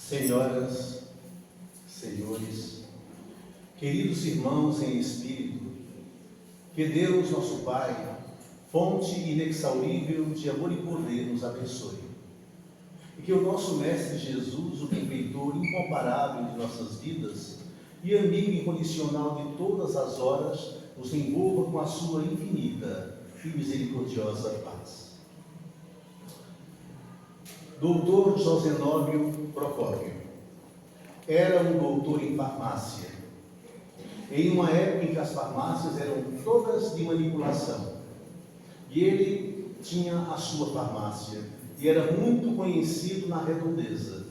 Senhoras, senhores, queridos irmãos em espírito, que Deus, nosso Pai, fonte inexaurível de amor e poder, nos abençoe. E que o nosso Mestre Jesus, o benfeitor incomparável de nossas vidas e amigo incondicional de todas as horas, nos envolva com a sua infinita e misericordiosa paz. Doutor Josenóbio Procópio era um doutor em farmácia, em uma época em que as farmácias eram todas de manipulação, e ele tinha a sua farmácia e era muito conhecido na redondeza,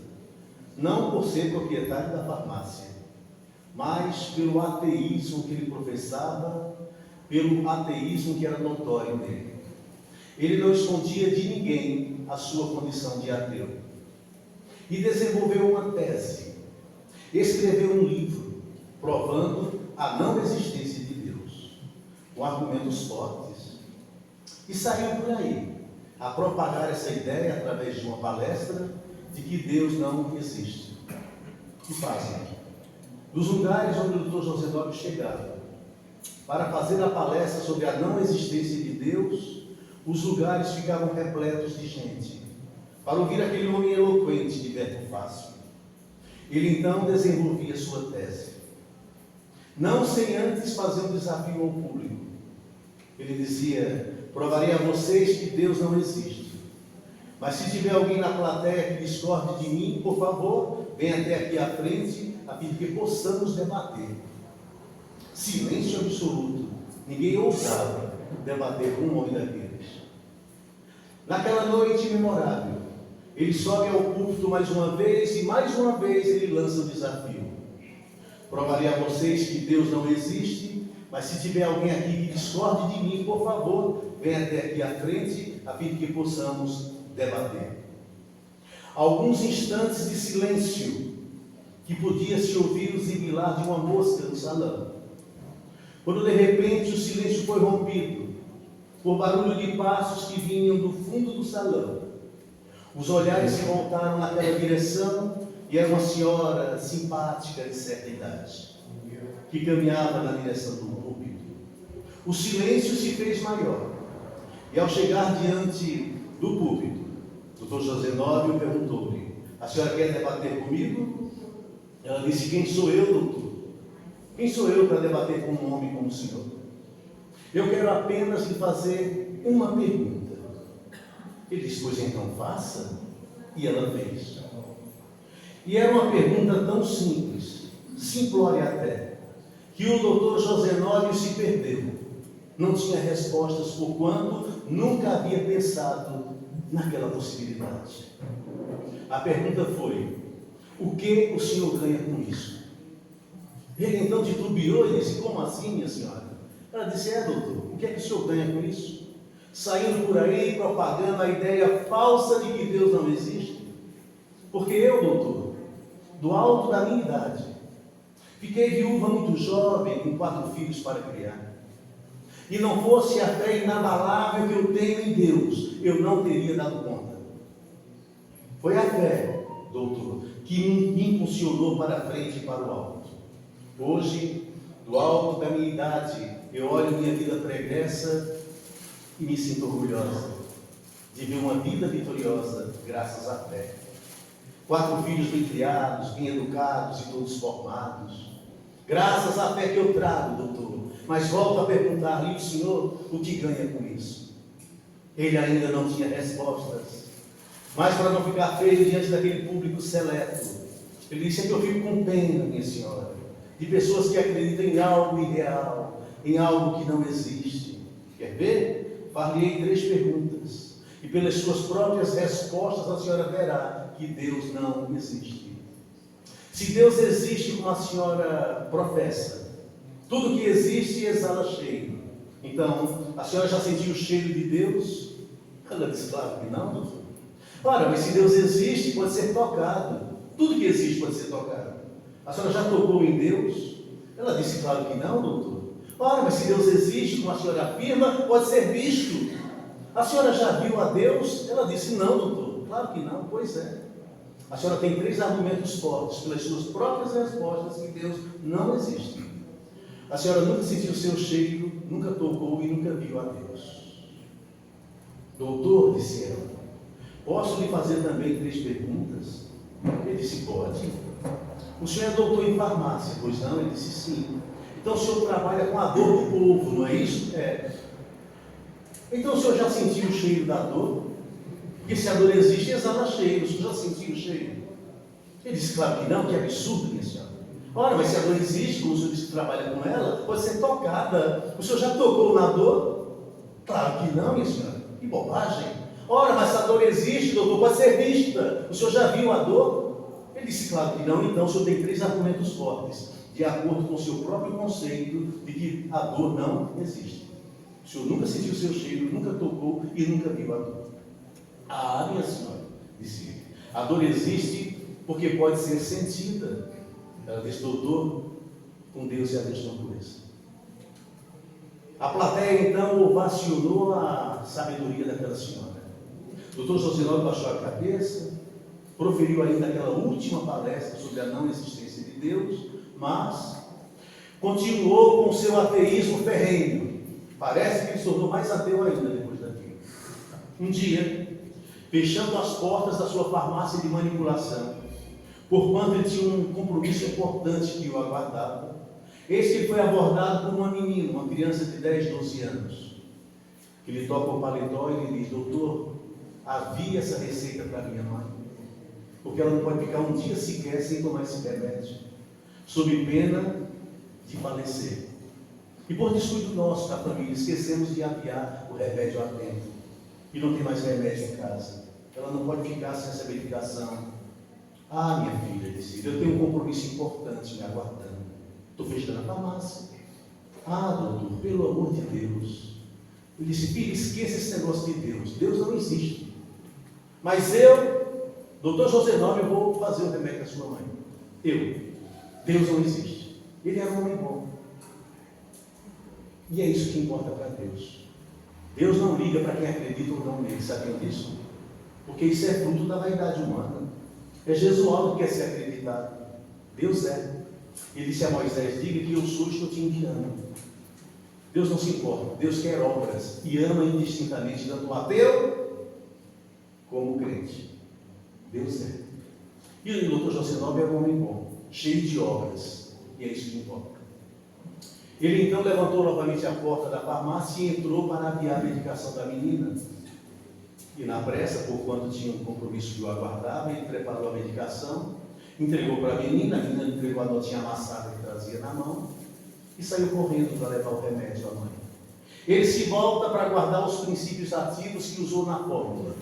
não por ser proprietário da farmácia, mas pelo ateísmo que ele professava, pelo ateísmo que era notório nele. Ele não escondia de ninguém a sua condição de ateu. E desenvolveu uma tese, escreveu um livro, provando a não existência de Deus, com argumentos fortes, e saiu por aí, a propagar essa ideia através de uma palestra de que Deus não existe. E fazem, dos lugares onde o Dr. Josenóbio chegava, para fazer a palestra sobre a não existência de Deus, os lugares ficavam repletos de gente, para ouvir aquele homem eloquente de verbo fácil. Ele então desenvolvia sua tese, não sem antes fazer um desafio ao público. Ele dizia: provarei a vocês que Deus não existe, mas se tiver alguém na plateia que discorde de mim, por favor, venha até aqui à frente, a fim de que possamos debater. Silêncio absoluto, ninguém ousava debater com um homem daqueles. Naquela noite memorável, ele sobe ao púlpito mais uma vez, e mais uma vez ele lança o desafio: provarei a vocês que Deus não existe, mas se tiver alguém aqui que discorde de mim, por favor, venha até aqui à frente, a fim de que possamos debater. Alguns instantes de silêncio, que podia se ouvir o zibilar de uma mosca no salão, quando de repente o silêncio foi rompido por barulho de passos que vinham do fundo do salão. Os olhares se voltaram naquela direção, e era uma senhora simpática de certa idade, que caminhava na direção do púlpito. O silêncio se fez maior, e ao chegar diante do púlpito, o Dr. Josenóbio perguntou-lhe: a senhora quer debater comigo? Ela disse: quem sou eu, doutor? Quem sou eu para debater com um homem como o senhor? Eu quero apenas lhe fazer uma pergunta. Ele disse: pois então faça. E ela fez. E era uma pergunta tão simples, simplória até, que o doutor Josenóbio se perdeu. Não tinha respostas, porquanto nunca havia pensado naquela possibilidade. A pergunta foi: o que o senhor ganha com isso? Ele então titubeou e disse: como assim, minha senhora? Ela disse: doutor, o que é que o senhor ganha com isso? Saindo por aí propagando a ideia falsa de que Deus não existe? Porque eu, doutor, do alto da minha idade, fiquei viúva muito jovem, com 4 filhos para criar. E não fosse a fé inabalável que eu tenho em Deus, eu não teria dado conta. Foi a fé, doutor, que me impulsionou para a frente e para o alto. Hoje, do alto da minha idade, eu olho minha vida pregressa e me sinto orgulhosa de ver uma vida vitoriosa graças à fé. 4 filhos bem criados, bem educados e todos formados, graças à fé que eu trago, doutor. Mas volto a perguntar-lhe: o senhor, o que ganha com isso? Ele ainda não tinha respostas, mas para não ficar feio diante daquele público seleto, ele disse: é que eu fico com pena, minha senhora, de pessoas que acreditam em algo irreal, em algo que não existe. Quer ver? Far-lhe-ei 3 perguntas, e pelas suas próprias respostas a senhora verá que Deus não existe. Se Deus existe, como a senhora professa, tudo que existe exala cheiro. Então, a senhora já sentiu o cheiro de Deus? Ela disse: claro que não, doutor. Ora, mas se Deus existe, pode ser tocado. Tudo que existe pode ser tocado. A senhora já tocou em Deus? Ela disse: claro que não, doutor. Ora, mas se Deus existe, como a senhora afirma, pode ser visto. A senhora já viu a Deus? Ela disse: não, doutor. Claro que não. Pois é. A senhora tem 3 argumentos fortes pelas suas próprias respostas que Deus não existe. A senhora nunca sentiu o seu cheiro, nunca tocou e nunca viu a Deus. Doutor, disse ela, posso lhe fazer também 3 perguntas? Ele disse, pode. O senhor é doutor em farmácia, pois não? Ele disse, sim. Então o senhor trabalha com a dor do povo, não é isso? É. Então o senhor já sentiu o cheiro da dor? Porque se a dor existe, exala cheiro. O senhor já sentiu o cheiro? Ele disse, claro que não, que absurdo, minha senhora. Ora, mas se a dor existe, como o senhor disse que trabalha com ela, pode ser tocada. O senhor já tocou na dor? Claro que não, minha senhora. Que bobagem. Ora, mas se a dor existe, doutor, pode ser vista. O senhor já viu a dor? Ele disse, claro que não. Então o senhor tem 3 argumentos fortes, de acordo com o seu próprio conceito de que a dor não existe. O senhor nunca sentiu o seu cheiro, nunca tocou e nunca viu a dor. Ah, minha senhora, disse ele, a dor existe porque pode ser sentida. Ela disse, doutor, com Deus é a mesma coisa. A plateia então ovacionou a sabedoria daquela senhora. O doutor Josinaldo baixou a cabeça, proferiu ainda aquela última palestra sobre a não existência de Deus, mas continuou com o seu ateísmo ferrenho. Parece que ele se tornou mais ateu ainda depois daquilo. Um dia, fechando as portas da sua farmácia de manipulação, porquanto ele tinha um compromisso importante que o aguardava, eis que ele foi abordado por uma menina, uma criança de 10, 12 anos, que lhe toca o paletó e lhe diz, doutor, havia essa receita para minha mãe, porque ela não pode ficar um dia sequer sem tomar esse remédio, sob pena de falecer. E por descuido nosso, da família, esquecemos de aviar o remédio a tempo, e não tem mais remédio em casa. Ela não pode ficar sem essa medicação. Ah, minha filha, disse, eu tenho um compromisso importante me aguardando. Estou fechando a farmácia. Ah, doutor, pelo amor de Deus. Eu disse, filho, esqueça esse negócio de Deus. Deus não existe. Mas eu, doutor José Nobre, eu vou fazer o remédio da sua mãe. Deus não existe. Ele era um homem bom. E é isso que importa para Deus. Deus não liga para quem acredita ou não nele. Sabiam disso? Porque isso é fruto da vaidade humana. É Jesualdo que quer ser acreditado. Deus é. Ele disse a Moisés, diga que eu sou, estou te enviando. Deus não se importa. Deus quer obras e ama indistintamente, tanto o ateu como o crente. Deus é. E o doutor José Nobre era um homem bom, cheio de obras. E é isso que importa. Ele então levantou novamente a porta da farmácia e entrou para aviar a medicação da menina. E na pressa, por quanto tinha um compromisso que o aguardava, ele preparou a medicação, entregou para a menina entregou a notinha amassada que trazia na mão e saiu correndo para levar o remédio à mãe. Ele se volta para guardar os princípios ativos que usou na fórmula.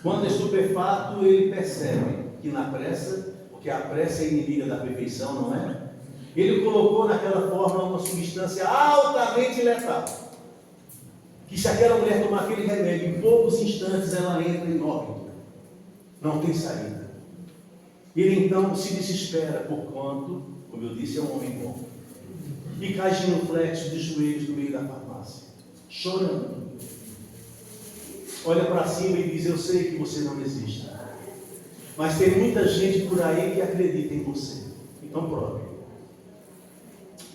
Quando estupefato, ele percebe que na pressa, porque a pressa é inimiga da perfeição, não é? Ele colocou naquela fórmula uma substância altamente letal, que se aquela mulher tomar aquele remédio, em poucos instantes ela entra em óbito, não tem saída. Ele então se desespera, porquanto, como eu disse, é um homem bom, e cai genuflexo de joelhos no meio da farmácia, chorando. Olha para cima e diz, eu sei que você não existe, mas tem muita gente por aí que acredita em você, então prove.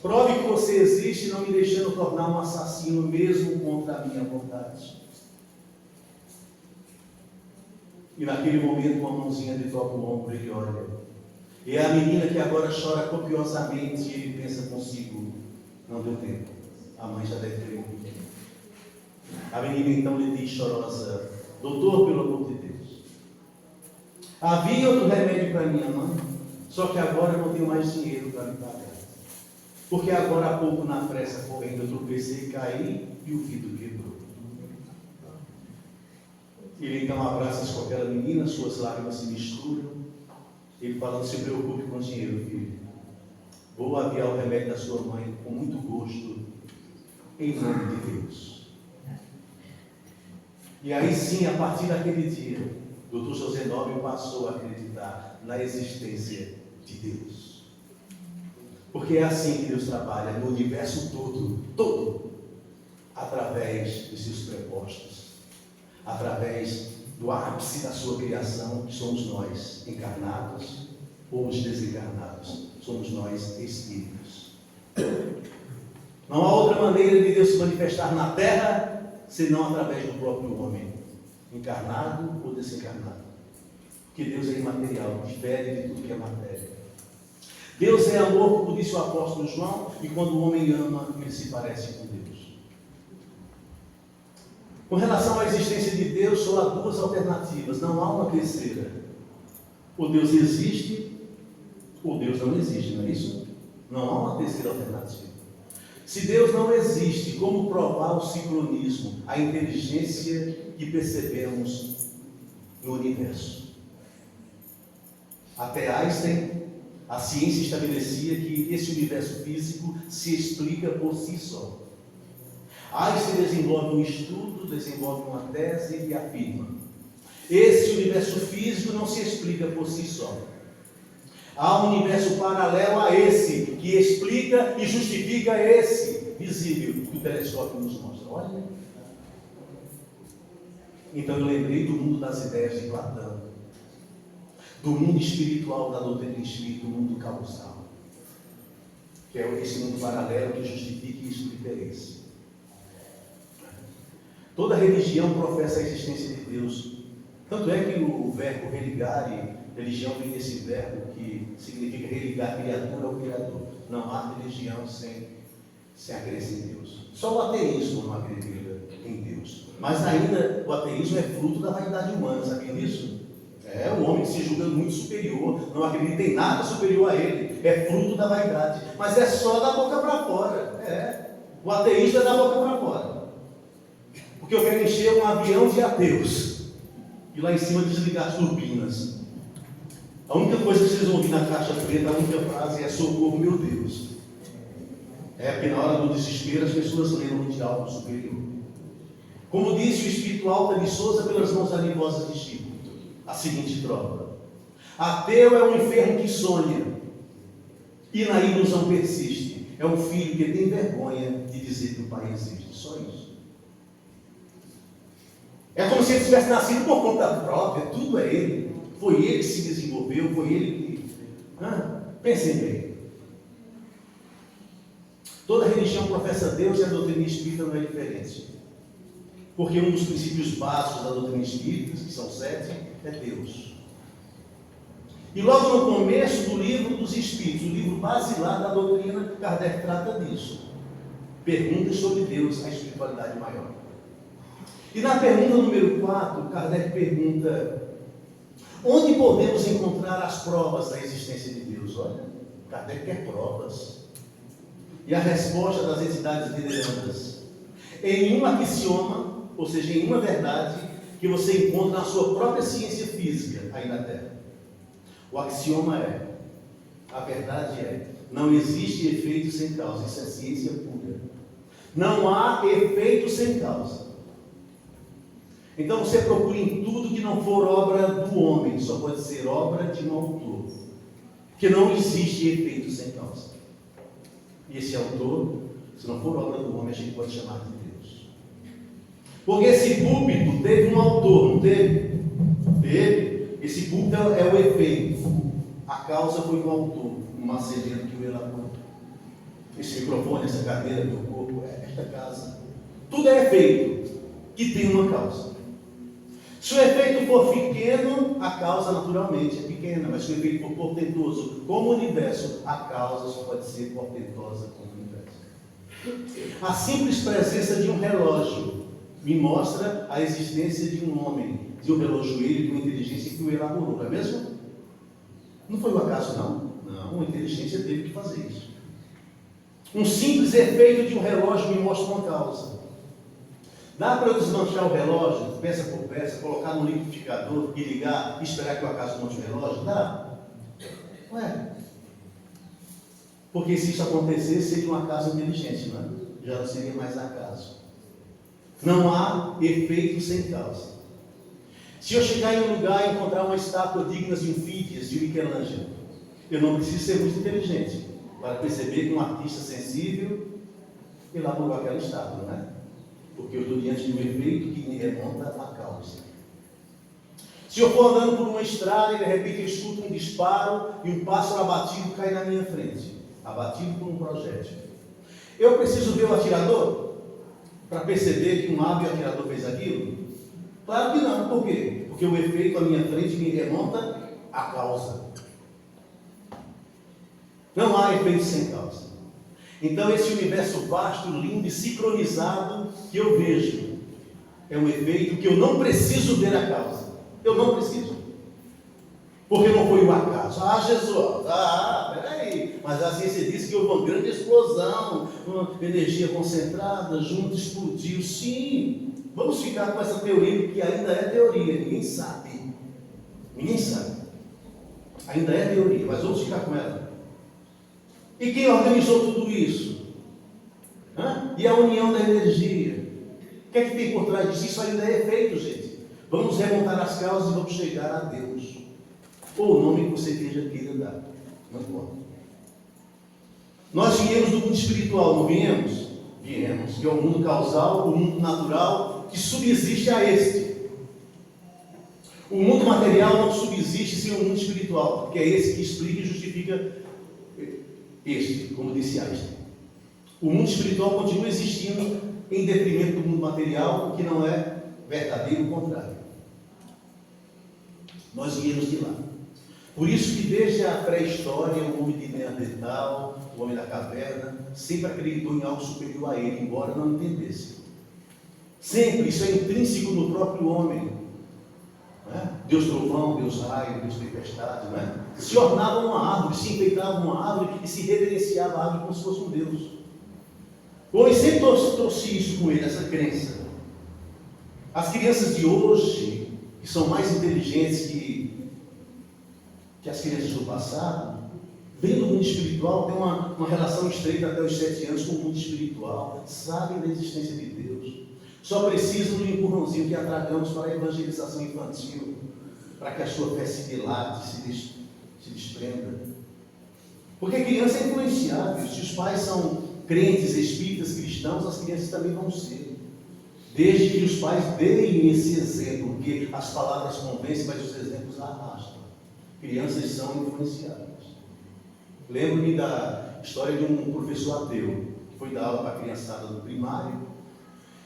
Prove que você existe, não me deixando tornar um assassino mesmo contra a minha vontade. E naquele momento, uma mãozinha lhe toca o ombro e ele olha. E é a menina que agora chora copiosamente e ele pensa consigo, não deu tempo, a mãe já deve ter morrido. A menina então lhe diz chorosa, doutor, pelo amor de Deus, havia outro remédio para minha mãe, só que agora eu não tenho mais dinheiro para me pagar. Porque agora há pouco na pressa correndo eu tropecei, caí e o vidro quebrou. Ele então abraça com aquela menina, suas lágrimas se misturam. Ele fala, não se preocupe com o dinheiro, filho. Vou aviar o remédio da sua mãe com muito gosto, em nome de Deus. E aí sim, a partir daquele dia, o Dr. José Nobre passou a acreditar na existência de Deus. Porque é assim que Deus trabalha no universo todo, através dos seus prepostos, através do ápice da sua criação, que somos nós, encarnados ou os desencarnados. Somos nós, espíritos. Não há outra maneira de Deus se manifestar na Terra, senão através do próprio homem, encarnado ou desencarnado. Porque Deus é imaterial, difere de tudo que é matéria. Deus é amor, como disse o apóstolo João, e quando o homem ama, ele se parece com Deus. Com relação à existência de Deus, só há duas alternativas, não há uma terceira. Ou Deus existe, ou Deus não existe, não é isso? Não há uma terceira alternativa. Se Deus não existe, como provar o sincronismo, a inteligência que percebemos no universo? Até Einstein, a ciência estabelecia que esse universo físico se explica por si só. Einstein desenvolve um estudo, desenvolve uma tese e afirma: esse universo físico não se explica por si só. Há um universo paralelo a esse, que explica e justifica esse visível que o telescópio nos mostra. Olha. Então eu lembrei do mundo das ideias de Platão, do mundo espiritual da doutrina espírita, do mundo causal, que é esse mundo paralelo que justifica e explica esse. Toda religião professa a existência de Deus. Tanto é que o verbo religare, religião vem desse verbo que significa religar criatura ao Criador. Não há religião sem a crença em Deus. Só o ateísmo não acredita em Deus. Mas ainda o ateísmo é fruto da vaidade humana, sabia disso? É o homem que se julga muito superior, não acredita em nada superior a ele. É fruto da vaidade. Mas é só da boca para fora. O ateísmo é da boca para fora. Porque eu quero encher um avião de ateus e lá em cima desligar as turbinas. A única coisa que vocês vão ouvir na caixa preta, a única frase é: socorro, meu Deus. É porque na hora do desespero as pessoas lembram de algo superior. Como disse o espírito Alta de Souza pelas mãos danivosas de Chico, a seguinte tropa: ateu é um enfermo que sonha e na ilusão persiste. É um filho que tem vergonha de dizer que o pai existe. Só isso. É como se ele tivesse nascido por conta própria, tudo é ele. Foi ele que se desenvolveu, foi ele que... Pensem bem. Toda religião professa Deus e a doutrina espírita não é diferente. Porque um dos princípios básicos da doutrina espírita, que são 7, é Deus. E logo no começo do livro dos Espíritos, o livro basilar da doutrina, Kardec trata disso. Perguntas sobre Deus, a espiritualidade maior. E na pergunta número 4, Kardec pergunta: onde podemos encontrar as provas da existência de Deus? Olha, Kardec quer provas. E a resposta das entidades veneradas: em um axioma, ou seja, em uma verdade, que você encontra na sua própria ciência física aí na Terra. O axioma é, a verdade é, não existe efeito sem causa. Isso é ciência pura. Não há efeito sem causa. Então você procura em tudo que não for obra do homem, só pode ser obra de um autor. Porque não existe efeito sem causa. E esse autor, se não for obra do homem, a gente pode chamar de Deus. Porque esse púlpito teve um autor, não teve? Teve. Esse púlpito é o efeito. A causa foi um autor, um marceneiro que o elaborou. Esse microfone, essa cadeira, meu corpo, esta casa. Tudo é efeito que tem uma causa. Se o efeito for pequeno, a causa naturalmente é pequena, mas se o efeito for portentoso, como o universo, a causa só pode ser portentosa como o universo. A simples presença de um relógio me mostra a existência de um homem, de um relojoeiro, de uma inteligência que o elaborou, não é mesmo? Não foi um acaso, não. Não, a inteligência teve que fazer isso. Um simples efeito de um relógio me mostra uma causa. Dá para eu desmanchar o relógio, peça por peça, colocar no liquidificador e ligar e esperar que o acaso monte o relógio? Dá? Ué. Porque se isso acontecesse, seria um acaso inteligente, não é? Já não seria mais acaso. Não há efeito sem causa. Se eu chegar em um lugar e encontrar uma estátua digna de um Fídias, de um Michelangelo, eu não preciso ser muito inteligente para perceber que um artista sensível elaborou aquela estátua, não é? Porque eu estou diante de um efeito que me remonta à causa. Se eu for andando por uma estrada e de repente eu escuto um disparo e um pássaro abatido cai na minha frente, abatido por um projétil, eu preciso ver o atirador para perceber que um hábil atirador fez aquilo? Claro que não. Por quê? Porque o efeito à minha frente me remonta à causa. Não há efeito sem causa. Então esse universo vasto, lindo e sincronizado que eu vejo é um efeito que eu não preciso ver a causa. Eu não preciso. Porque não foi o acaso. Ah, Jesus, peraí. Mas a ciência diz que houve uma grande explosão, uma energia concentrada, junto explodiu. Sim, vamos ficar com essa teoria, que ainda é teoria, ninguém sabe. Ninguém sabe. Ainda é teoria, mas vamos ficar com ela. E quem organizou tudo isso? E a união da energia? O que é que tem por trás disso? Isso ainda é efeito, gente. Vamos remontar as causas e vamos chegar a Deus. Ou o nome que você queira dar. Não importa. Nós viemos do mundo espiritual, não viemos? Viemos, que é o mundo causal, o mundo natural, que subsiste a este. O mundo material não subsiste sem o mundo espiritual, porque é esse que explica e justifica este, como disse Einstein. O mundo espiritual continua existindo em detrimento do mundo material, o que não é verdadeiro, o contrário. Nós viemos de lá. Por isso que desde a pré-história, o homem de Neandertal, o homem da caverna, sempre acreditou em algo superior a ele, embora não entendesse. Sempre, isso é intrínseco no próprio homem. Deus trovão, Deus raio, Deus tempestade, se ornava uma árvore, se enfeitava uma árvore e se reverenciava a árvore como se fosse um Deus. O homem sempre trouxe isso com ele, essa crença. As crianças de hoje, que são mais inteligentes que as crianças do passado, vêm do mundo espiritual, têm uma relação estreita até os 7 anos com o mundo espiritual, sabem da existência de Deus. Só precisam do empurrãozinho que atragamos para a evangelização infantil, para que a sua fé se dilate, se desprenda. Porque criança é influenciável. Se os pais são crentes, espíritas, cristãos, as crianças também vão ser. Desde que os pais deem esse exemplo, porque as palavras convencem, mas os exemplos arrastam. Crianças são influenciadas. Lembro-me da história de um professor ateu, que foi dar aula para a criançada do primário,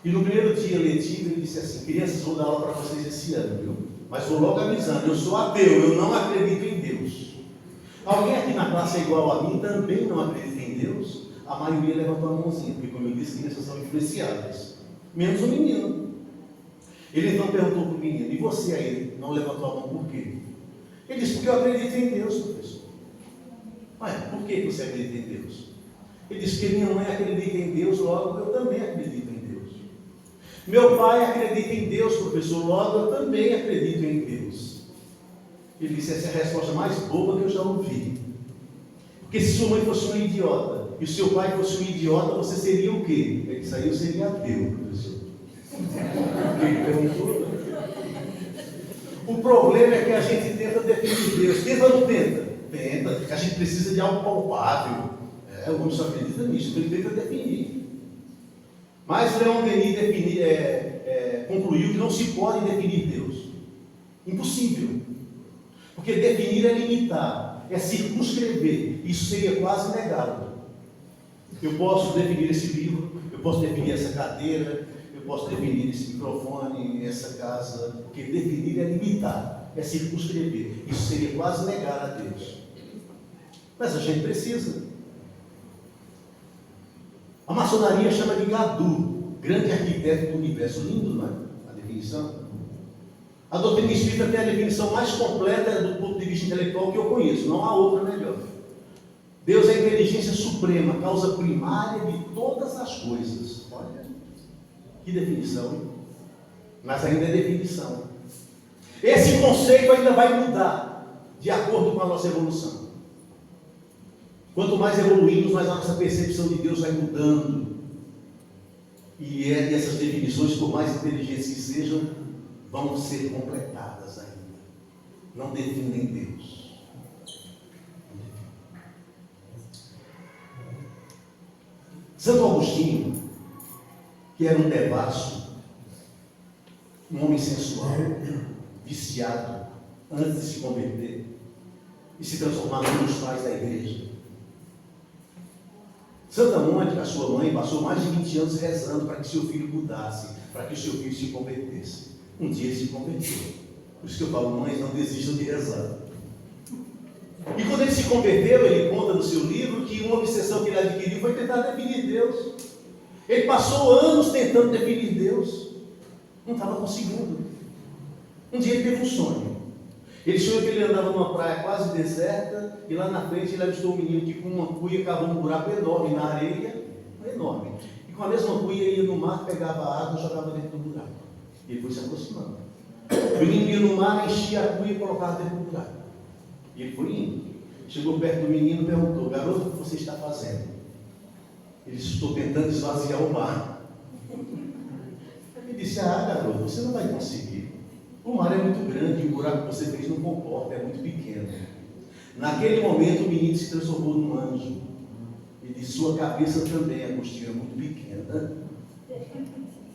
e no primeiro dia letivo ele disse assim: crianças, vou dar aula para vocês esse ano, viu? Mas vou logo avisando, eu sou ateu, eu não acredito em Deus. Alguém aqui na classe é igual a mim, também não acredita em Deus? A maioria levantou a mãozinha, porque como eu disse, crianças são influenciadas. Menos o menino. Ele então perguntou para o menino: e você aí, não levantou a mão por quê? Ele disse: porque eu acredito em Deus, professor. Mas por que você acredita em Deus? Ele disse: porque minha mãe acredita em Deus, logo eu também acredito em Deus. Meu pai acredita em Deus, professor, logo eu também acredito em Deus. Ele disse: essa é a resposta mais boba que eu já ouvi. Porque se sua mãe fosse uma idiota e o seu pai fosse um idiota, você seria o quê? Ele disse: aí eu seria ateu, professor. Ele perguntou. O problema é que a gente tenta definir Deus. Tenta ou não tenta? Tenta. A gente precisa de algo palpável. O homem só acredita nisso, ele tenta definir. Mas Leon Denis concluiu que não se pode definir Deus. Impossível. Porque definir é limitar, é circunscrever. Isso seria quase negado. Eu posso definir esse livro, eu posso definir essa cadeira, eu posso definir esse microfone, essa casa. Porque definir é limitar, é circunscrever. Isso seria quase negar a Deus. Mas a gente precisa. A maçonaria chama de Gadu, grande arquiteto do universo. Lindo, não é? A definição. A doutrina espírita tem a definição mais completa do ponto de vista intelectual que eu conheço. Não há outra melhor. Deus é a inteligência suprema, causa primária de todas as coisas. Olha, que definição, hein? Mas ainda é definição. Esse conceito ainda vai mudar de acordo com a nossa evolução. Quanto mais evoluímos, mais a nossa percepção de Deus vai mudando. E essas definições, por mais inteligentes que sejam, vão ser completadas ainda. Não definem Deus. Santo Agostinho, que era um devasso, um homem sensual, viciado, antes de se converter e se transformar num dos pais da igreja. Santa Mônica, a sua mãe, passou mais de 20 anos rezando para que seu filho mudasse, para que o seu filho se convertesse. Um dia ele se converteu. Por isso que eu falo, mães, não desistam de rezar. E quando ele se converteu, ele conta no seu livro que uma obsessão que ele adquiriu foi tentar definir Deus. Ele passou anos tentando definir Deus. Não estava conseguindo. Um dia ele teve um sonho. Ele sonhou que ele andava numa praia quase deserta e lá na frente ele avistou um menino que com uma cuia cavou um buraco enorme na areia, enorme. E com a mesma cuia ia no mar, pegava água e jogava dentro do buraco. E ele foi se aproximando. O menino ia no mar, enchia a cuia e colocava dentro do buraco. E ele foi indo. Chegou perto do menino e perguntou: garoto, o que você está fazendo? Ele disse: estou tentando esvaziar o mar. Ele disse: ah, garoto, você não vai conseguir. O mar é muito grande e o buraco que você fez não comporta, é muito pequeno. Naquele momento o menino se transformou num anjo. E de sua cabeça também a costura é muito pequena,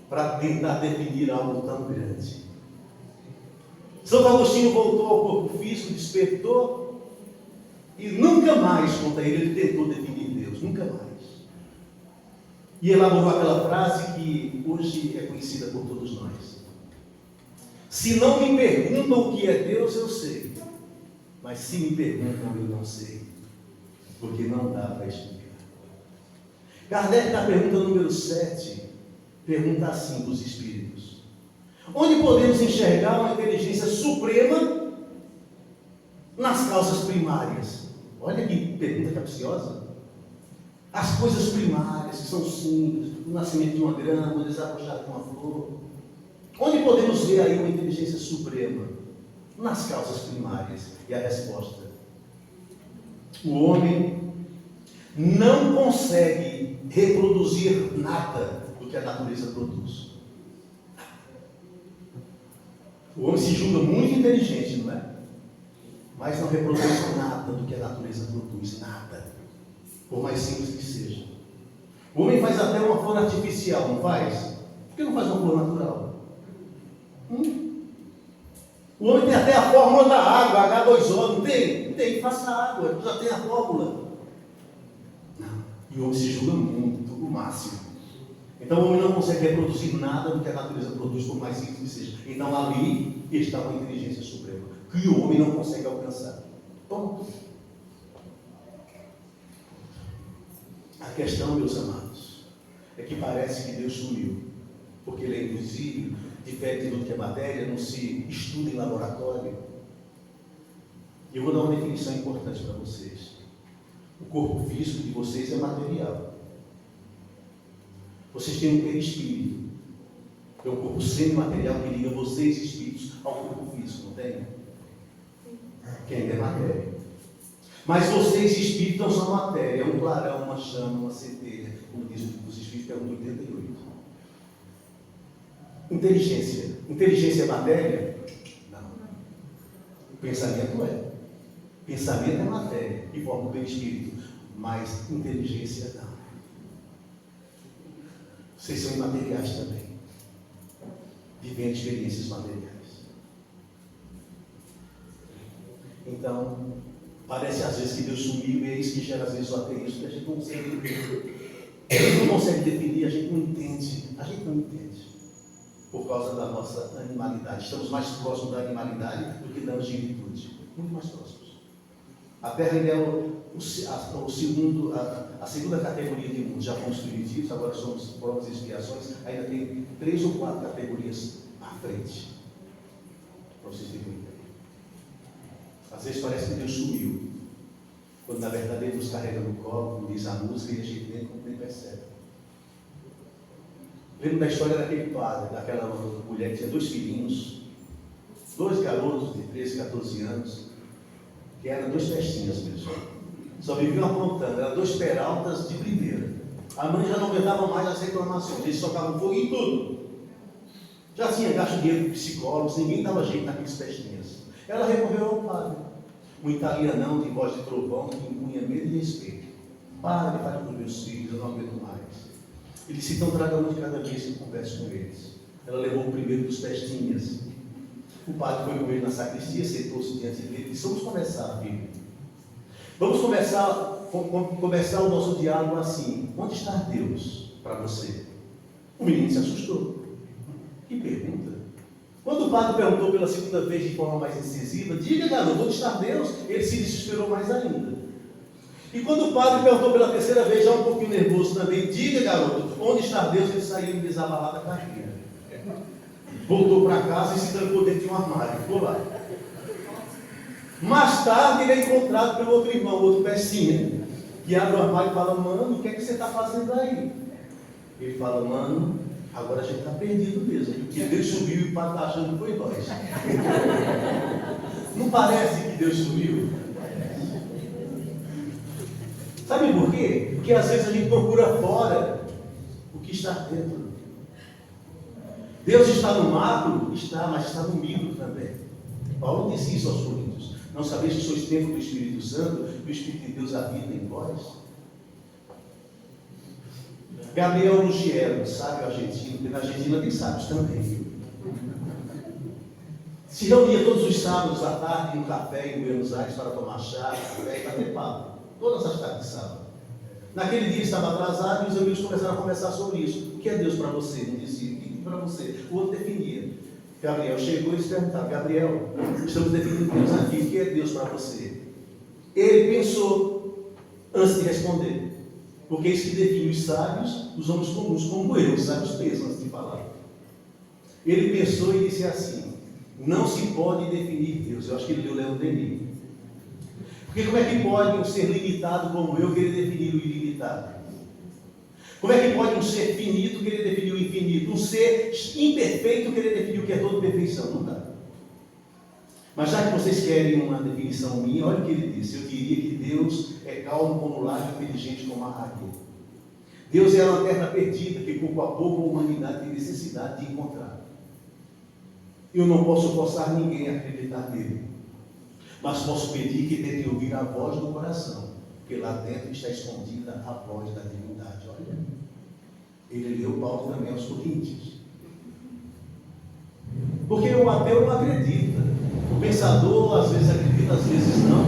para tentar definir algo tão grande. Santo Agostinho voltou ao corpo físico, despertou e nunca mais, conta ele tentou definir Deus, nunca mais. E elaborou aquela frase que hoje é conhecida por todos nós: se não me perguntam o que é Deus, eu sei, mas se me perguntam, eu não sei, porque não dá para explicar. Kardec, na pergunta número 7, pergunta assim dos espíritos: onde podemos enxergar uma inteligência suprema nas causas primárias? Olha que pergunta capciosa. As coisas primárias, que são simples, o nascimento de uma grama, o desabrochar de uma flor. Onde podemos ver aí uma inteligência suprema? Nas causas primárias. E a resposta: o homem não consegue reproduzir nada do que a natureza produz. O homem se julga muito inteligente, não é? Mas não reproduz nada do que a natureza produz, nada, por mais simples que seja. O homem faz até uma flor artificial, não faz? Por que não faz uma flor natural? O homem tem até a fórmula da água, H2O, não tem? Tem, faça água, já tem a fórmula. Não. E o homem se julga muito, o máximo. Então o homem não consegue reproduzir nada do que a natureza produz, por mais simples que seja. Então ali está uma inteligência suprema, que o homem não consegue alcançar. Ponto. A questão, meus amados, é que parece que Deus sumiu, porque Ele é invisível, diferente do que a matéria, não se estuda em laboratório. E eu vou dar uma definição importante para vocês. O corpo físico de vocês é material. Vocês têm um perispírito, que é um corpo semimaterial que liga vocês, espíritos, ao corpo físico, não tem? Que ainda é matéria. Mas vocês, espíritos, não são matéria, é um clarão, uma chama, uma centelha, como diz os espíritos, pergunta 88. Inteligência. Inteligência é matéria? Não. O pensamento é. Pensamento é matéria, que forma o perispírito, mas inteligência não. Vocês são imateriais também, vivendo experiências materiais. Então, parece às vezes que Deus sumiu, e é isso que gera às vezes o ateísmo, que a gente não consegue definir, a gente não entende. A gente não entende. Por causa da nossa animalidade. Estamos mais próximos da animalidade do que da angelitude. Muito mais próximos. A Terra ainda é a segunda categoria de mundo. Já fomos primitivos, agora somos provas e expiações. Ainda tem 3 ou 4 categorias à frente. Para vocês terem uma ideia. Às vezes parece que Deus sumiu, quando na verdade Ele nos carrega no colo, como diz a música, e a gente nem percebe. Lembro da história daquele padre, daquela mulher que tinha 2 filhinhos, 2 garotos de 13, 14 anos, que eram 2 festinhas mesmo. Só viviam aprontando, eram 2 peraltas de primeira. A mãe já não aguentava mais as reclamações, eles tocavam fogo em tudo. Já tinha gasto dinheiro com psicólogos, ninguém dava jeito naqueles festinhas. Ela recorreu ao padre, um italianão de voz de trovão, que impunha medo e respeito. Padre, fale para os meus filhos, eu não aguento mais. Ele disse: então traga um de cada vez que eu converso com eles. Ela levou o primeiro dos festinhas. O padre foi com ele na sacristia, sentou-se diante dele e disse: vamos começar, filho. Vamos começar o nosso diálogo assim: onde está Deus para você? O menino se assustou. Que pergunta? Quando o padre perguntou pela segunda vez de forma mais incisiva: diga, garoto, onde está Deus? Ele se desesperou mais ainda. E quando o padre perguntou pela terceira vez, já um pouquinho nervoso também: diga, garoto, onde está Deus? Ele saiu desabalado da carreira. Voltou para casa e se trancou dentro de um armário. Ficou lá. Mais tarde ele é encontrado pelo outro irmão, outro pecinha, que abre o armário e fala: mano, o que é que você está fazendo aí? Ele fala: mano, agora a gente está perdido mesmo, porque Deus subiu e o padre está achando que foi nós. Não parece que Deus subiu? Sabe por quê? Porque às vezes a gente procura fora o que está dentro. Deus está no macro? Está, mas está no micro também. Paulo disse isso aos Coríntios: não sabeis que sois templo do Espírito Santo, e o Espírito de Deus habita em vós? Gabriel Ruggiero, sábio argentino, porque na Argentina tem sábios também. Se reunia todos os sábados à tarde em um café em Buenos Aires para tomar chá, café e bater papo. Todas as tardes de sábado. Naquele dia estava atrasado e os amigos começaram a conversar sobre isso. O que é Deus para você? Um dizia: o que é para você? O outro definia. Gabriel chegou e se perguntava: Gabriel, estamos definindo Deus aqui, o que é Deus para você? Ele pensou antes de responder, porque isso que define os sábios, os homens comuns, como eu. Os sábios pensam antes de falar. Ele pensou e disse assim: não se pode definir Deus. Eu acho que ele leu Leon Denis. Porque como é que pode um ser limitado como eu querer definir o ilimitado? Como é que pode um ser finito querer definir o infinito? Um ser imperfeito querer definir o que é toda perfeição? Não dá. Mas já que vocês querem uma definição minha, olha o que ele disse: eu diria que Deus é calmo como o lago, inteligente como a águia. Deus é a lanterna perdida que pouco a pouco a humanidade tem necessidade de encontrar. Eu não posso forçar ninguém a acreditar nele, mas posso pedir que tentem ouvir a voz do coração, porque lá dentro está escondida a voz da divindade. Olha, ele leu Paulo também aos Coríntios. Porque o ateu não acredita, o pensador às vezes acredita, às vezes não,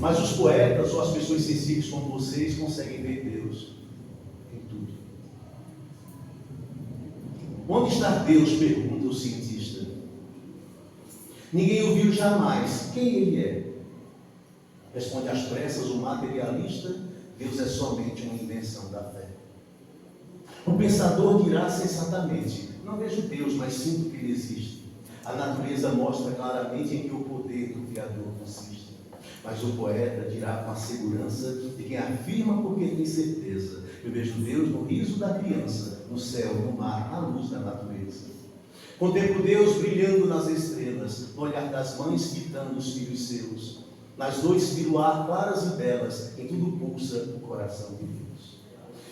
mas os poetas ou as pessoas sensíveis como vocês conseguem ver Deus em tudo. Onde está Deus? Pergunta o cientista. Ninguém o viu jamais. Quem ele é? Responde às pressas o materialista: Deus é somente uma invenção da fé. O pensador dirá sensatamente: não vejo Deus, mas sinto que ele existe. A natureza mostra claramente em que o poder do Criador consiste. Mas o poeta dirá com a segurança de quem afirma porque tem certeza: eu vejo Deus no riso da criança, no céu, no mar, na luz da natureza. Contemplo Deus brilhando nas estrelas, no olhar das mães fitando os filhos seus. Nas noites de luar claras e belas, em tudo pulsa o coração de Deus.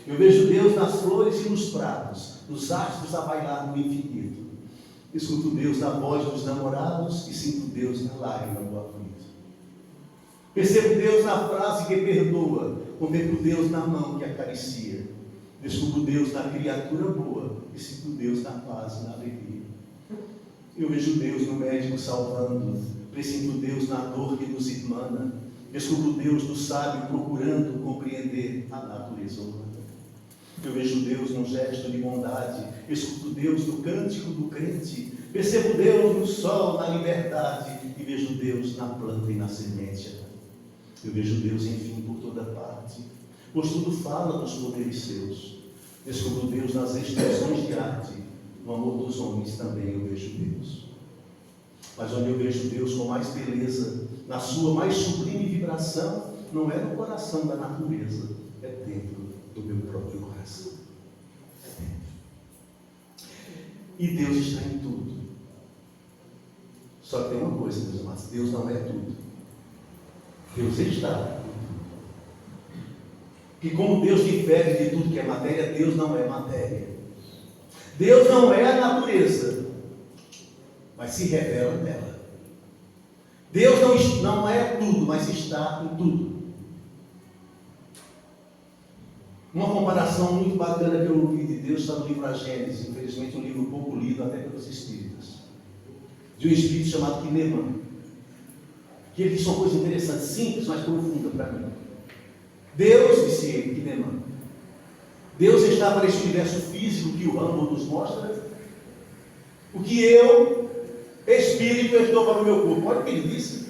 Eu vejo Deus nas flores e nos prados, nos astros a bailar no infinito. Escuto Deus na voz dos namorados e sinto Deus na lágrima do aflito. Percebo Deus na frase que perdoa, contemplo Deus na mão que acaricia. Descubro Deus na criatura boa e sinto Deus na paz e na alegria. Eu vejo Deus no médico salvando, presinto Deus na dor que nos irmana, descubro Deus no sábio procurando compreender a natureza humana. Eu vejo Deus num gesto de bondade, escuto Deus no cântico do crente, percebo Deus no sol, na liberdade, e vejo Deus na planta e na semente. Eu vejo Deus, enfim, por toda parte, pois tudo fala dos poderes seus. Descubro Deus nas expressões de arte, no amor dos homens também eu vejo Deus. Mas onde eu vejo Deus com mais beleza, na sua mais sublime vibração, não é no coração da natureza, é dentro do meu próprio coração. É dentro. E Deus está em tudo. Só que tem uma coisa, meus amados: Deus não é tudo. Deus está. Que como Deus difere de tudo que é matéria, Deus não é matéria. Deus não é a natureza, mas se revela nela. Deus não é tudo, mas está em tudo. Uma comparação muito bacana que eu ouvi de Deus está no livro A Gênesis, infelizmente um livro pouco lido até pelos espíritas. de um espírito chamado Kinema. Que ele diz uma coisa interessante, simples, mas profunda para mim. Deus, disse ele, Kinema, Deus está para este universo físico que o Rambo nos mostra, o que eu, espírito, estou para o meu corpo. Olha o que ele disse.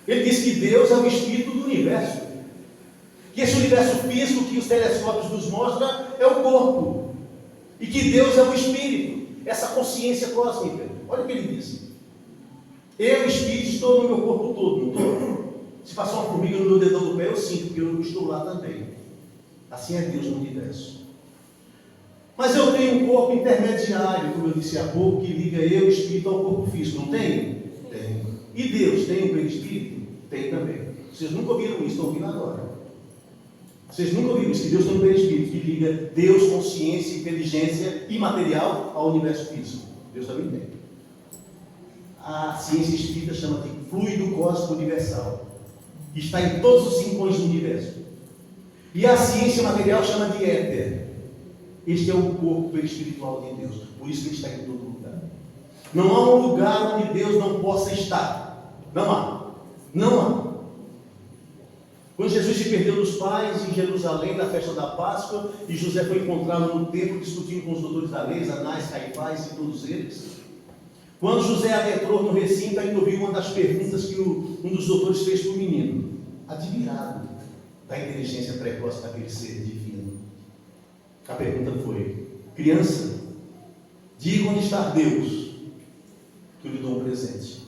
Ele disse que Deus é o espírito do universo. Que esse universo físico que os telescópios nos mostram é o corpo. E que Deus é o espírito, essa consciência cósmica. Olha o que ele disse. Eu, espírito, estou no meu corpo todo, não estou? Se passar uma formiga no meu dedão do pé, eu sinto, porque eu estou lá também. Assim é Deus no universo. Mas eu tenho um corpo intermediário, como eu disse há pouco, que liga eu, espírito, ao corpo físico. Não tem? Tem. E Deus tem um perispírito? Tem também. Vocês nunca ouviram isso, estão ouvindo agora. Vocês nunca ouviram isso, que Deus tem um perispírito que liga Deus, consciência, inteligência imaterial ao universo físico. Deus também tem. A ciência espírita chama de fluido cósmico universal, que está em todos os rincões do universo. E a ciência material chama de éter. Este é o corpo espiritual de Deus, por isso que ele está em todo lugar. Não há um lugar onde Deus não possa estar. Não há. Não há. Quando Jesus se perdeu dos pais em Jerusalém, na festa da Páscoa, e José foi encontrado no templo discutindo com os doutores da lei, Anás, Caifás e todos eles. Quando José adentrou no recinto, ainda ouviu uma das perguntas que um dos doutores fez para o menino, admirado da inteligência precoce daquele ser divino. A pergunta foi: criança, diga onde está Deus, que eu lhe dou um presente.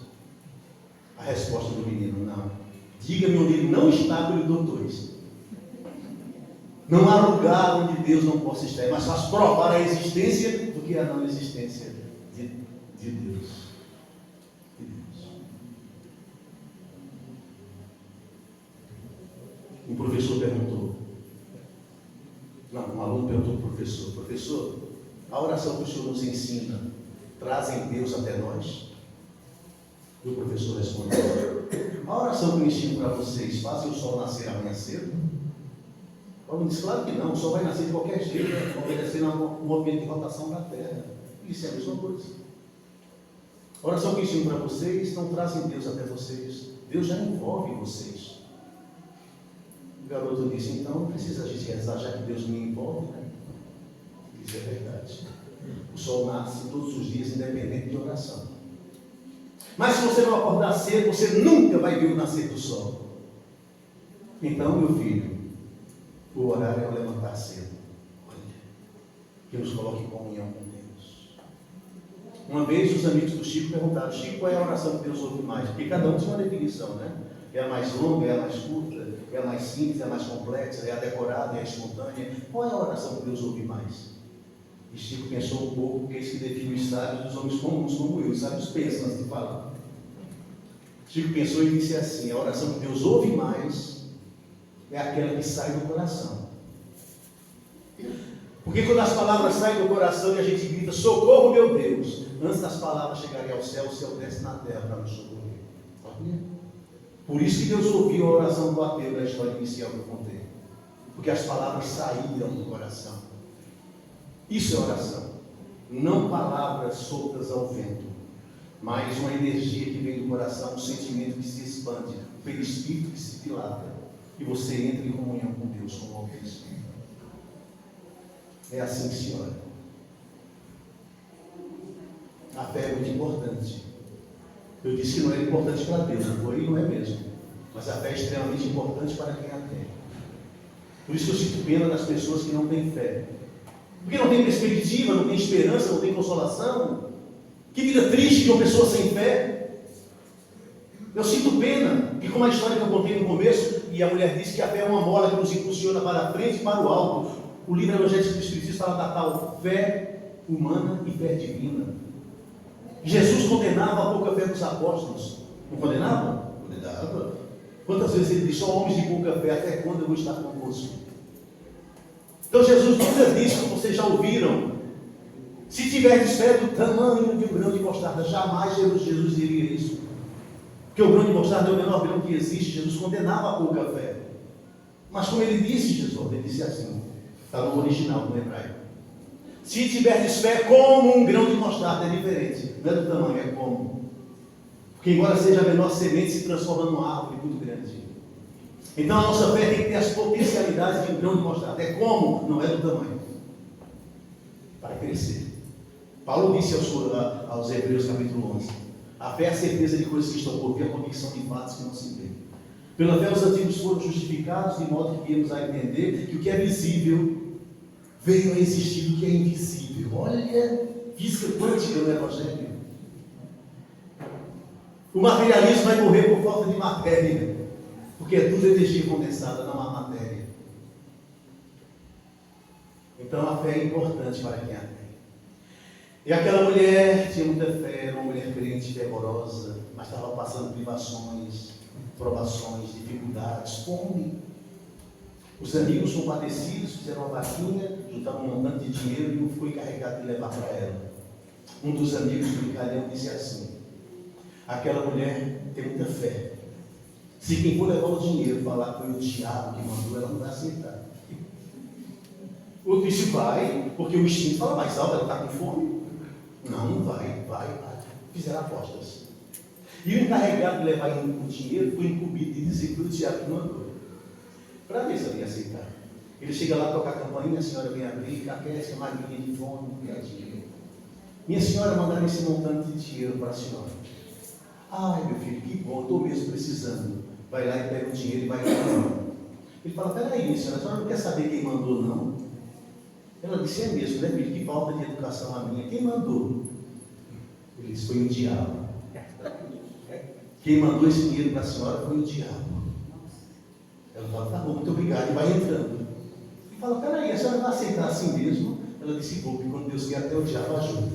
A resposta do menino: não. Diga-me onde ele não está, que eu lhe dou dois. Não há lugar onde Deus não possa estar, mas faz provar a existência do que a não existência de Deus. De Deus. Um professor perguntou, um aluno perguntou para o professor: professor, a oração que o senhor nos ensina trazem Deus até nós? E o professor respondeu: a oração que eu ensino para vocês fazem o sol nascer amanhã cedo? O aluno disse: claro que não, o sol vai nascer de qualquer jeito, obedecendo ao movimento de rotação da Terra. Isso é a mesma coisa. A oração que eu ensino para vocês não trazem Deus até vocês, Deus já envolve vocês. O garoto disse: então não precisa a gente rezar, já que Deus me envolve, né? Isso é verdade. O sol nasce todos os dias, independente de oração. Mas se você não acordar cedo, você nunca vai ver o nascer do sol. Então, meu filho, o horário é o levantar cedo. Olha, que nos coloque em comunhão com Deus. Uma vez os amigos do Chico perguntaram: Chico, qual é a oração que Deus ouve mais? Porque cada um tem uma definição, né? É a mais longa, é a mais curta, é a mais simples, é a mais complexa, é a decorada, é a espontânea. Qual é a oração que Deus ouve mais? E Chico pensou um pouco, porque é isso que define os sábios dos homens comuns como eu. Os sábios pensam antes de falar. Chico pensou e disse assim: a oração que Deus ouve mais é aquela que sai do coração. Porque quando as palavras saem do coração e a gente grita: socorro, meu Deus, antes das palavras chegarem ao céu, o céu desce na terra para nos socorrer. Por isso que Deus ouviu a oração do ateu da história inicial que eu contei. Porque as palavras saíram do coração. Isso é oração. Não palavras soltas ao vento, mas uma energia que vem do coração, um sentimento que se expande, um perispírito que se dilata, e você entra em comunhão com Deus, com o Altíssimo. É assim que se ora. A fé é muito importante. Eu disse que não era importante para Deus, não é mesmo. Mas a fé é extremamente importante para quem a tem. Por isso que eu sinto pena das pessoas que não têm fé. Porque não tem perspectiva, não tem esperança, não tem consolação. Que vida triste de uma pessoa sem fé. Eu sinto pena, que como a história que eu contei no começo, e a mulher disse que a fé é uma mola que nos impulsiona para a frente e para o alto. O livro Evangelho do Espiritismo fala da tal fé humana e fé divina. Jesus condenava a pouca fé dos apóstolos. Não condenava? Condenava. Quantas vezes ele disse: ó homens de pouca fé, até quando eu vou estar convosco? Então Jesus nunca disse, como vocês já ouviram: se tiverdes fé do tamanho de um grão de mostarda. Jamais Jesus diria isso. Porque o grão de mostarda é o menor grão que existe. Jesus condenava a pouca fé. Mas como ele disse, Jesus, ele disse assim, está no original, no hebraico: Se tiverdes fé como um grão de mostarda, é diferente. Não é do tamanho, é como. Porque embora seja a menor semente, se transforma numa árvore muito grande. Então a nossa fé tem que ter as potencialidades de um grão de mostarda. É como, não é do tamanho. Vai crescer. Paulo disse aos Hebreus capítulo 11: a fé é a certeza de coisas que estão por vir, a convicção de fatos que não se vê. Pela fé os antigos foram justificados, de modo que viemos a entender que o que é visível veio a existir do que é invisível. Olha, física quântica no Evangelho. O materialismo vai morrer por falta de matéria, porque é tudo energia condensada, não há matéria. Então a fé é importante para quem a tem. E aquela mulher tinha muita fé, era uma mulher crente, fervorosa, mas estava passando privações, provações, dificuldades, fome. Os amigos compadecidos fizeram uma vaquinha, juntaram um montante de dinheiro e um foi encarregado de levar para ela. Um dos amigos brincalhão disse assim: aquela mulher tem muita fé. Se quem for levar o dinheiro falar que foi o diabo que mandou, ela não vai aceitar. O outro disse: vai, porque o instinto fala mais alto, ela está com fome. Não, vai. Fizeram apostas. E o encarregado de levar o dinheiro foi incumbido de dizer que foi o diabo que mandou, para ver se ela ia aceitar. Ele chega lá, toca a campainha, a senhora vem abrir, aquece, a magrinha de fome, dinheiro. Minha senhora, mandaram esse montante de dinheiro para a senhora. Ai, meu filho, que bom, estou mesmo precisando. Vai lá e pega o dinheiro e vai lá. Ele fala: peraí, minha senhora, a senhora não quer saber quem mandou, não? Ela disse: é mesmo, né, filho? Que falta de educação a minha. Quem mandou? Ele disse: foi o diabo. Quem mandou esse dinheiro para a senhora foi o diabo. Ela fala: tá bom, muito obrigado. E vai entrando. Ele fala: peraí, a senhora vai aceitar assim mesmo? Ela disse: vou, porque quando Deus quer, até o diabo ajuda.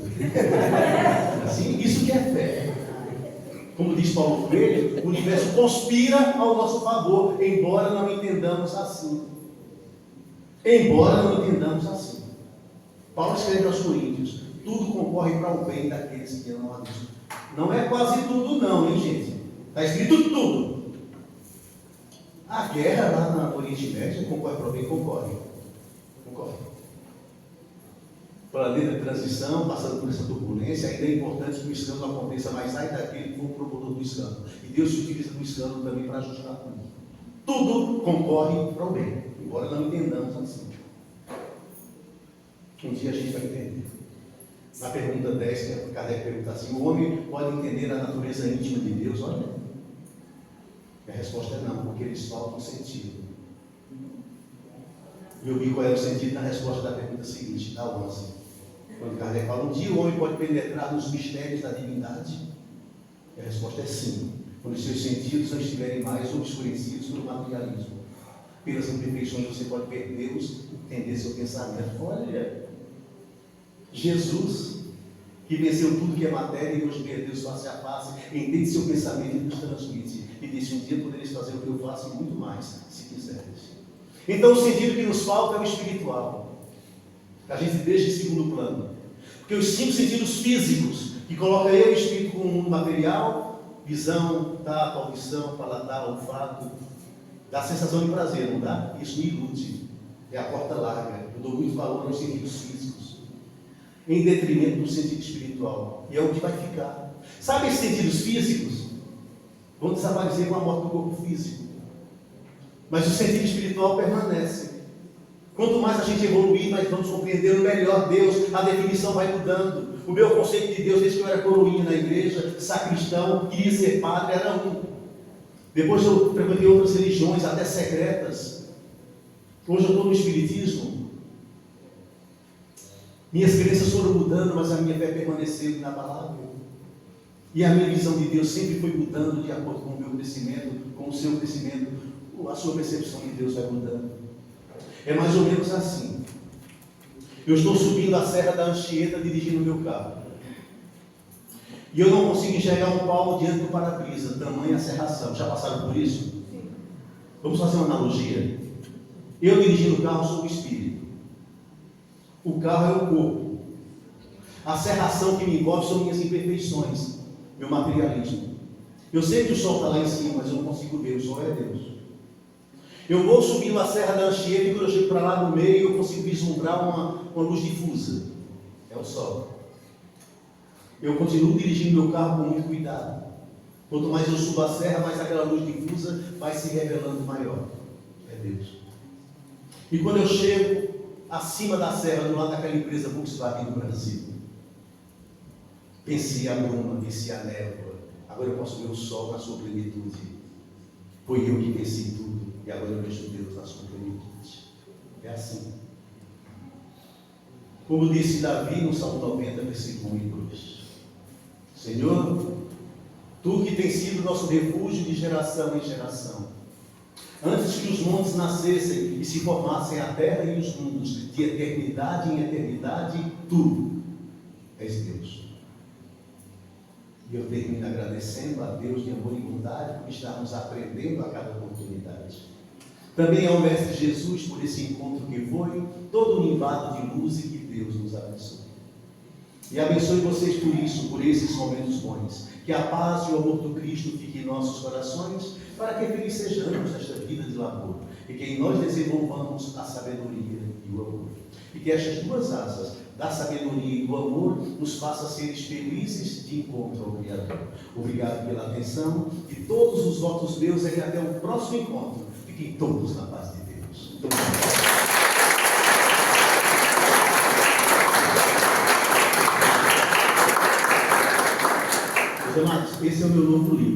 Assim, isso que é fé. Como diz Paulo Coelho, o universo conspira ao nosso favor, embora não entendamos assim. Embora não entendamos assim. Paulo escreve aos Coríntios: tudo concorre para o bem daqueles que amam a Deus. Não é quase tudo não, hein, gente? Está escrito tudo. A guerra lá na Oriente Médio concorre para o bem, concorre. Planeta de transição, passando por essa turbulência, ainda é importante que o escândalo aconteça, mas sai daquele que foi o promotor do escândalo. E Deus se utiliza do escândalo também para ajustar tudo. Tudo concorre para o bem, embora não entendamos assim. Um dia a gente vai entender. Na pergunta 10, que Kardec pergunta assim: o homem pode entender a natureza íntima de Deus? Olha, a resposta é não, porque eles faltam sentido. E eu vi qual era o sentido na resposta da pergunta seguinte, da 11. Quando Kardec fala: um dia o homem pode penetrar nos mistérios da divindade? A resposta é sim, quando os seus sentidos não estiverem mais obscurecidos pelo materialismo. Pelas imperfeições você pode perdê-los, entender seu pensamento. Olha, Jesus, que venceu tudo que é matéria e hoje perdeu face a face, entende seu pensamento e nos transmite. E disse: um dia podereis fazer o que eu faço e muito mais, se quiseres. Então o sentido que nos falta é o espiritual. A gente deixa em segundo plano. Porque os 5 sentidos físicos, que coloca eu e o espírito como um mundo material, visão, tato, audição, paladar, olfato, dá sensação de prazer, não dá? Isso me ilude. É a porta larga. Eu dou muito valor aos sentidos físicos, em detrimento do sentido espiritual. E é o que vai ficar. Sabe esses sentidos físicos? Vão desaparecer com a morte do corpo físico. Mas o sentido espiritual permanece. Quanto mais a gente evoluir, mais vamos compreender melhor Deus, a definição vai mudando. O meu conceito de Deus, desde que eu era coroinha na igreja, sacristão, queria ser padre, era um. Depois eu frequentei outras religiões, até secretas. Hoje eu estou no espiritismo. Minhas crenças foram mudando, mas a minha fé permaneceu na palavra. E a minha visão de Deus sempre foi mudando de acordo com o meu crescimento, com o seu crescimento. A sua percepção de Deus vai mudando. É mais ou menos assim. Eu estou subindo a Serra da Anchieta dirigindo o meu carro. E eu não consigo enxergar um palmo diante do para-brisa, tamanha serração. Já passaram por isso? Sim. Vamos fazer uma analogia. Eu dirigindo o carro sou o espírito. O carro é o corpo. A serração que me envolve são minhas imperfeições, meu materialismo. Eu sei que o sol está lá em cima, mas eu não consigo ver, o sol é Deus. Eu vou subindo a Serra da Anchieta e quando eu chego para lá no meio, eu consigo vislumbrar uma luz difusa. É o sol. Eu continuo dirigindo meu carro com muito cuidado. Quanto mais eu subo a serra, mais aquela luz difusa vai se revelando maior. É Deus. E quando eu chego acima da serra, do lado daquela empresa Volkswagen do Brasil, pensei a bruma, pensei a névoa. Agora eu posso ver o sol na sua plenitude. Foi eu que pensei tudo, e agora eu vejo Deus na sua plenitude. É assim. Como disse Davi no Salmo 90, versículo 1 e 2. Senhor, Tu que tens sido nosso refúgio de geração em geração. Antes que os montes nascessem e se formassem a terra e os mundos, de eternidade em eternidade, Tu és Deus. E eu termino agradecendo a Deus de amor e bondade por estarmos aprendendo a cada oportunidade. Também ao Mestre Jesus por esse encontro que foi, todo univado de luz e que Deus nos abençoe. E abençoe vocês por isso, por esses momentos bons. Que a paz e o amor do Cristo fiquem em nossos corações, para que felizes sejamos nesta vida de labor. E que em nós desenvolvamos a sabedoria e o amor. E que estas duas asas, da sabedoria e do amor, nos façam ser felizes de encontro ao Criador. Obrigado pela atenção. E todos os votos meus é que até o próximo encontro fiquem todos na paz de Deus. Muito obrigado. Meus amados, esse é o meu novo livro.